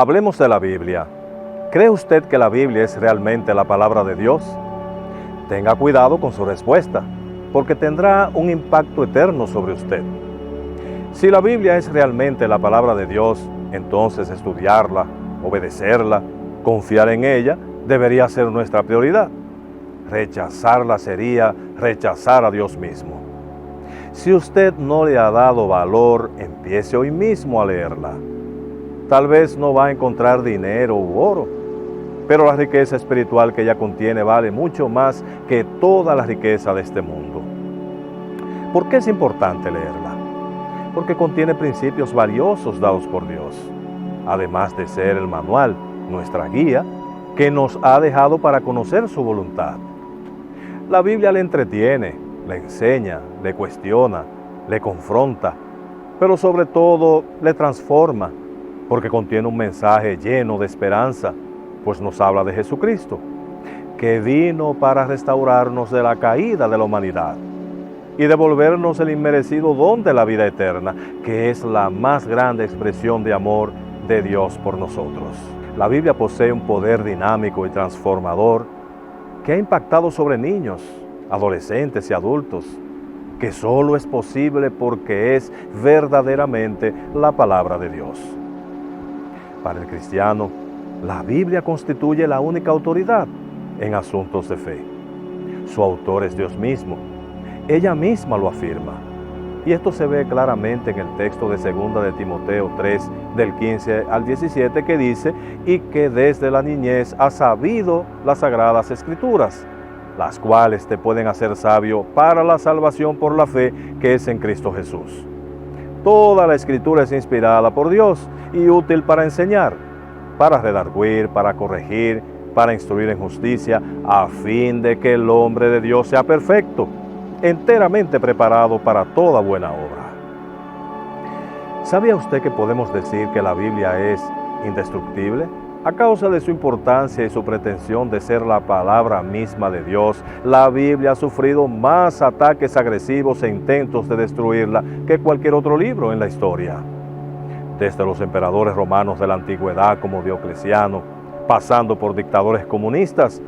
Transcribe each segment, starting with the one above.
Hablemos de la Biblia. ¿Cree usted que la Biblia es realmente la palabra de Dios? Tenga cuidado con su respuesta, porque tendrá un impacto eterno sobre usted. Si la Biblia es realmente la palabra de Dios, entonces estudiarla, obedecerla, confiar en ella, debería ser nuestra prioridad. Rechazarla sería rechazar a Dios mismo. Si usted no le ha dado valor, empiece hoy mismo a leerla. Tal vez no va a encontrar dinero u oro, pero la riqueza espiritual que ella contiene vale mucho más que toda la riqueza de este mundo. ¿Por qué es importante leerla? Porque contiene principios valiosos dados por Dios, además de ser el manual, nuestra guía, que nos ha dejado para conocer su voluntad. La Biblia le entretiene, le enseña, le cuestiona, le confronta, pero sobre todo le transforma, porque contiene un mensaje lleno de esperanza, pues nos habla de Jesucristo, que vino para restaurarnos de la caída de la humanidad y devolvernos el inmerecido don de la vida eterna, que es la más grande expresión de amor de Dios por nosotros. La Biblia posee un poder dinámico y transformador que ha impactado sobre niños, adolescentes y adultos, que solo es posible porque es verdaderamente la palabra de Dios. Para el cristiano, la Biblia constituye la única autoridad en asuntos de fe. Su autor es Dios mismo. Ella misma lo afirma. Y esto se ve claramente en el texto de 2 de Timoteo 3, del 15 al 17, que dice: y que desde la niñez has sabido las sagradas escrituras, las cuales te pueden hacer sabio para la salvación por la fe que es en Cristo Jesús. Toda la escritura es inspirada por Dios y útil para enseñar, para redarguir, para corregir, para instruir en justicia, a fin de que el hombre de Dios sea perfecto, enteramente preparado para toda buena obra. ¿Sabía usted que podemos decir que la Biblia es indestructible? A causa de su importancia y su pretensión de ser la palabra misma de Dios, la Biblia ha sufrido más ataques agresivos e intentos de destruirla que cualquier otro libro en la historia. Desde los emperadores romanos de la antigüedad como Diocleciano, pasando por dictadores comunistas,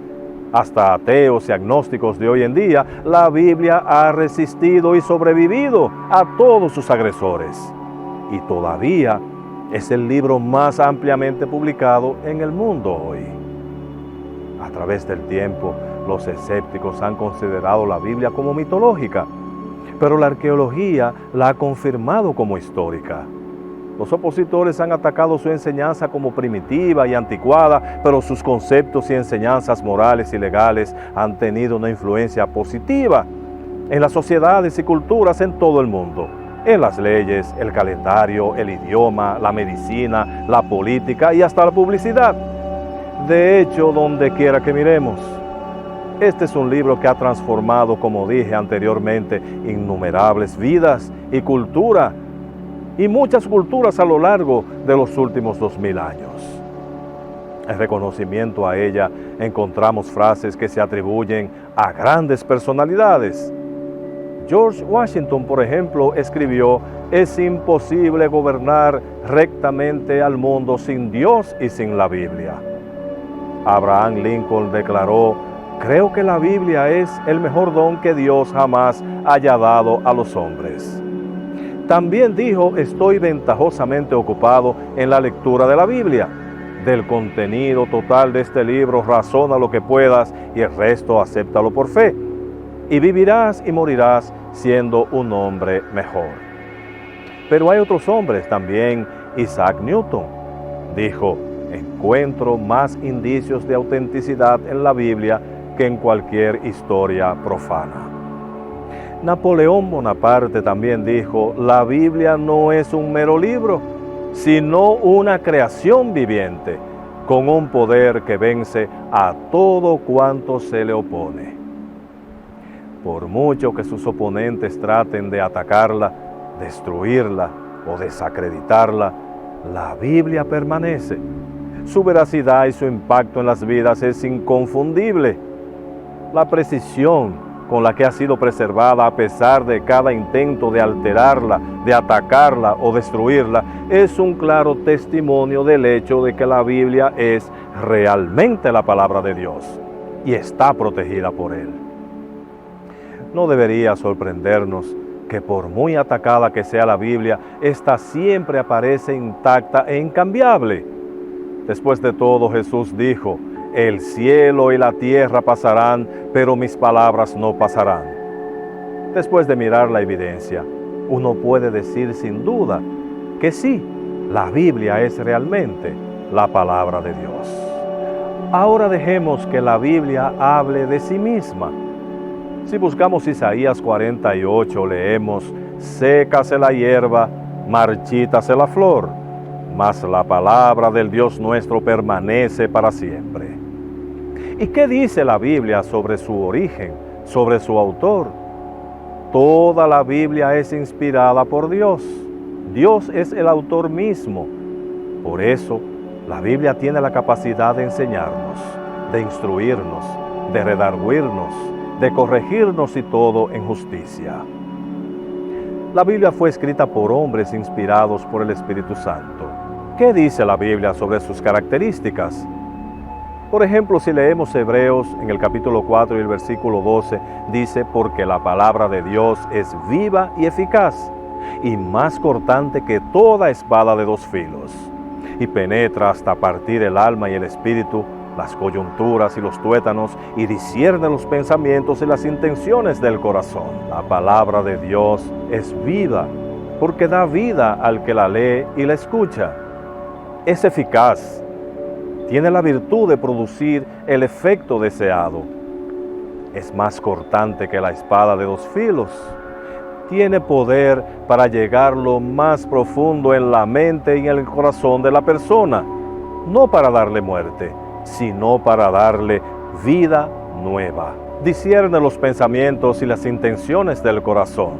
hasta ateos y agnósticos de hoy en día, la Biblia ha resistido y sobrevivido a todos sus agresores. Y todavía es el libro más ampliamente publicado en el mundo hoy. A través del tiempo, los escépticos han considerado la Biblia como mitológica, pero la arqueología la ha confirmado como histórica. Los opositores han atacado su enseñanza como primitiva y anticuada, pero sus conceptos y enseñanzas morales y legales han tenido una influencia positiva en las sociedades y culturas en todo el mundo, en las leyes, el calendario, el idioma, la medicina, la política y hasta la publicidad. De hecho, donde quiera que miremos, este es un libro que ha transformado, como dije anteriormente, innumerables vidas y cultura, y muchas culturas a lo largo de los últimos 2000 años. En reconocimiento a ella encontramos frases que se atribuyen a grandes personalidades. George Washington, por ejemplo, escribió: es imposible gobernar rectamente al mundo sin Dios y sin la Biblia. Abraham Lincoln declaró: creo que la Biblia es el mejor don que Dios jamás haya dado a los hombres. También dijo: estoy ventajosamente ocupado en la lectura de la Biblia. Del contenido total de este libro razona lo que puedas y el resto acéptalo por fe. Y vivirás y morirás siendo un hombre mejor. Pero hay otros hombres también. Isaac Newton dijo: encuentro más indicios de autenticidad en la Biblia que en cualquier historia profana. Napoleón Bonaparte también dijo: la Biblia no es un mero libro, sino una creación viviente, con un poder que vence a todo cuanto se le opone. Por mucho que sus oponentes traten de atacarla, destruirla o desacreditarla, la Biblia permanece. Su veracidad y su impacto en las vidas es inconfundible. La precisión con la que ha sido preservada a pesar de cada intento de alterarla, de atacarla o destruirla, es un claro testimonio del hecho de que la Biblia es realmente la palabra de Dios y está protegida por Él. No debería sorprendernos que por muy atacada que sea la Biblia, ésta siempre aparece intacta e incambiable. Después de todo, Jesús dijo: el cielo y la tierra pasarán, pero mis palabras no pasarán. Después de mirar la evidencia, uno puede decir sin duda que sí, la Biblia es realmente la palabra de Dios. Ahora dejemos que la Biblia hable de sí misma. Si buscamos Isaías 48, leemos: sécase la hierba, marchítase la flor, mas la palabra del Dios nuestro permanece para siempre. ¿Y qué dice la Biblia sobre su origen, sobre su autor? Toda la Biblia es inspirada por Dios. Dios es el autor mismo. Por eso, la Biblia tiene la capacidad de enseñarnos, de instruirnos, de redarguirnos, de corregirnos y todo en justicia. La Biblia fue escrita por hombres inspirados por el Espíritu Santo. ¿Qué dice la Biblia sobre sus características? Por ejemplo, si leemos Hebreos en el capítulo 4 y el versículo 12, dice: porque la palabra de Dios es viva y eficaz, y más cortante que toda espada de dos filos, y penetra hasta partir el alma y el espíritu, las coyunturas y los tuétanos, y discierne los pensamientos y las intenciones del corazón. La palabra de Dios es viva, porque da vida al que la lee y la escucha. Es eficaz, tiene la virtud de producir el efecto deseado. Es más cortante que la espada de dos filos. Tiene poder para llegar lo más profundo en la mente y en el corazón de la persona, no para darle muerte, sino para darle vida nueva. Discierne los pensamientos y las intenciones del corazón.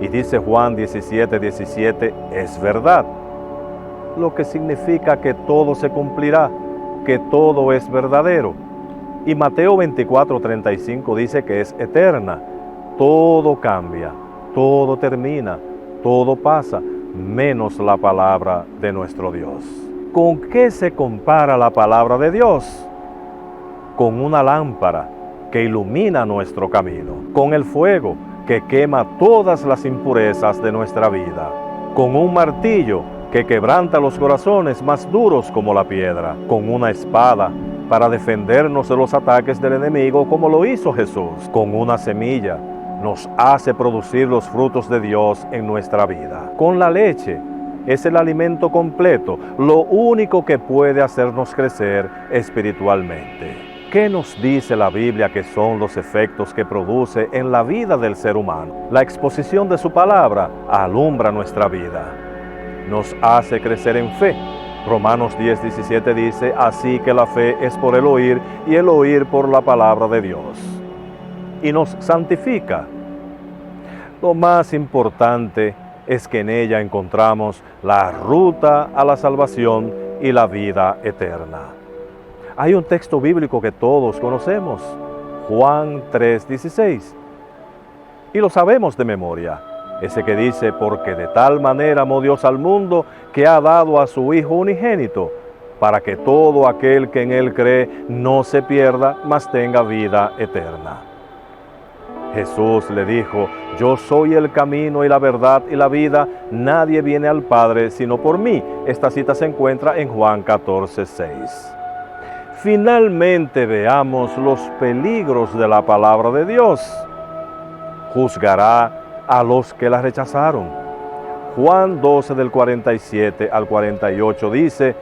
Y dice Juan 17:17, es verdad, lo que significa que todo se cumplirá, que todo es verdadero. Y Mateo 24:35 dice que es eterna. Todo cambia, todo termina, todo pasa, menos la palabra de nuestro Dios. ¿Con qué se compara la palabra de Dios? Con una lámpara que ilumina nuestro camino, con el fuego que quema todas las impurezas de nuestra vida, con un martillo que quebranta los corazones más duros como la piedra, con una espada para defendernos de los ataques del enemigo como lo hizo Jesús, con una semilla nos hace producir los frutos de Dios en nuestra vida. Con la leche es el alimento completo, lo único que puede hacernos crecer espiritualmente. ¿Qué nos dice la Biblia que son los efectos que produce en la vida del ser humano? La exposición de su palabra alumbra nuestra vida, nos hace crecer en fe. Romanos 10:17 dice: así que la fe es por el oír y el oír por la palabra de Dios. Y nos santifica. Lo más importante es que en ella encontramos la ruta a la salvación y la vida eterna. Hay un texto bíblico que todos conocemos, Juan 3:16, y lo sabemos de memoria, ese que dice: porque de tal manera amó Dios al mundo que ha dado a su Hijo unigénito, para que todo aquel que en Él cree no se pierda, mas tenga vida eterna. Jesús le dijo: yo soy el camino y la verdad y la vida, nadie viene al Padre sino por mí. Esta cita se encuentra en Juan 14:6. Finalmente veamos los peligros de la palabra de Dios. Juzgará a los que la rechazaron. Juan 12 del 47 al 48 dice: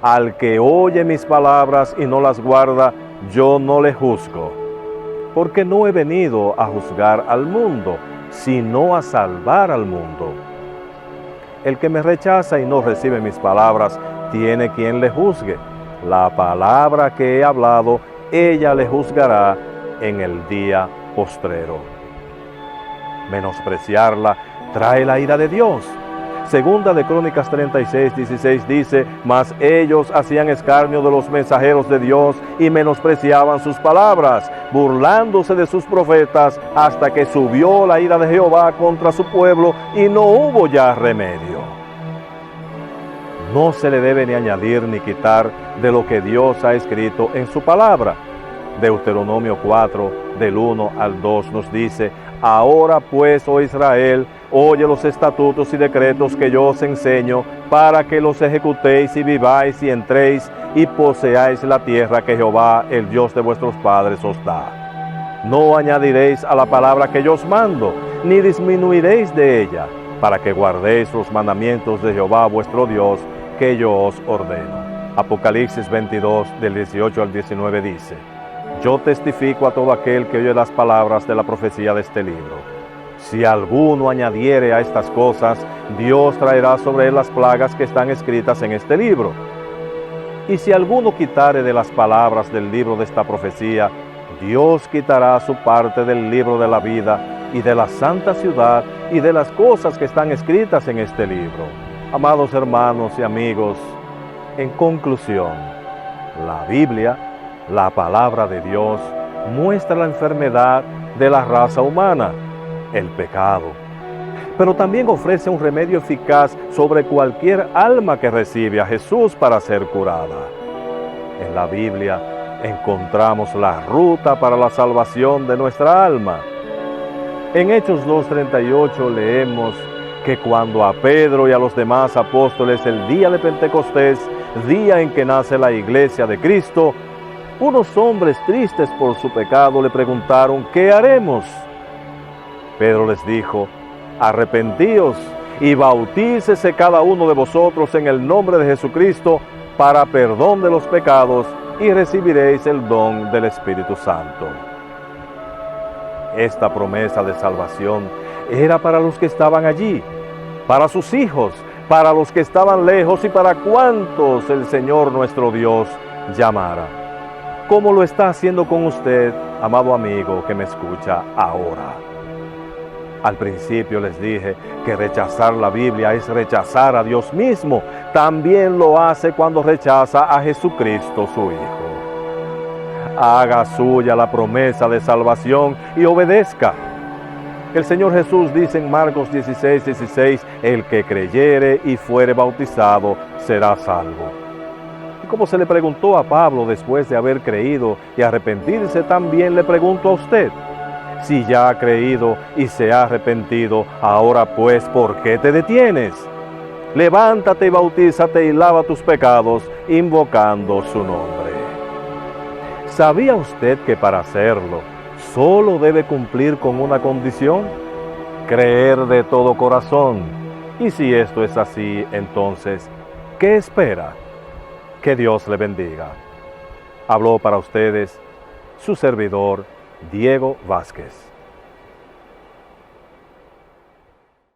al que oye mis palabras y no las guarda, yo no le juzgo, porque no he venido a juzgar al mundo, sino a salvar al mundo. El que me rechaza y no recibe mis palabras, tiene quien le juzgue. La palabra que he hablado, ella le juzgará en el día postrero. Menospreciarla trae la ira de Dios. Segunda de Crónicas 36:16 dice: mas ellos hacían escarnio de los mensajeros de Dios y menospreciaban sus palabras, burlándose de sus profetas, hasta que subió la ira de Jehová contra su pueblo y no hubo ya remedio. No se le debe ni añadir ni quitar de lo que Dios ha escrito en su palabra. Deuteronomio 4, del 1 al 2 nos dice: ahora pues, oh Israel, oye los estatutos y decretos que yo os enseño, para que los ejecutéis y viváis y entréis y poseáis la tierra que Jehová, el Dios de vuestros padres, os da. No añadiréis a la palabra que yo os mando, ni disminuiréis de ella, para que guardéis los mandamientos de Jehová vuestro Dios, que yo os ordeno. Apocalipsis 22, del 18 al 19 dice: yo testifico a todo aquel que oye las palabras de la profecía de este libro. Si alguno añadiere a estas cosas, Dios traerá sobre él las plagas que están escritas en este libro. Y si alguno quitare de las palabras del libro de esta profecía, Dios quitará su parte del libro de la vida y de la santa ciudad y de las cosas que están escritas en este libro. Amados hermanos y amigos, en conclusión, la Biblia, la palabra de Dios, muestra la enfermedad de la raza humana, el pecado, pero también ofrece un remedio eficaz sobre cualquier alma que recibe a Jesús para ser curada. En la Biblia encontramos la ruta para la salvación de nuestra alma. En Hechos 2:38 leemos que cuando a Pedro y a los demás apóstoles el día de Pentecostés, día en que nace la iglesia de Cristo, unos hombres tristes por su pecado le preguntaron: ¿qué haremos? Pedro les dijo: arrepentíos y bautícese cada uno de vosotros en el nombre de Jesucristo para perdón de los pecados y recibiréis el don del Espíritu Santo. Esta promesa de salvación era para los que estaban allí, para sus hijos, para los que estaban lejos y para cuantos el Señor nuestro Dios llamara. Como lo está haciendo con usted, amado amigo que me escucha ahora. Al principio les dije que rechazar la Biblia es rechazar a Dios mismo. También lo hace cuando rechaza a Jesucristo, su Hijo. Haga suya la promesa de salvación y obedezca. El Señor Jesús dice en Marcos 16:16, el que creyere y fuere bautizado será salvo. Y como se le preguntó a Pablo después de haber creído y arrepentirse, también le pregunto a usted: si ya ha creído y se ha arrepentido, ahora pues, ¿por qué te detienes? Levántate y bautízate y lava tus pecados, invocando su nombre. ¿Sabía usted que para hacerlo, solo debe cumplir con una condición? Creer de todo corazón. Y si esto es así, entonces, ¿qué espera? Que Dios le bendiga. Habló para ustedes su servidor, Diego Vázquez.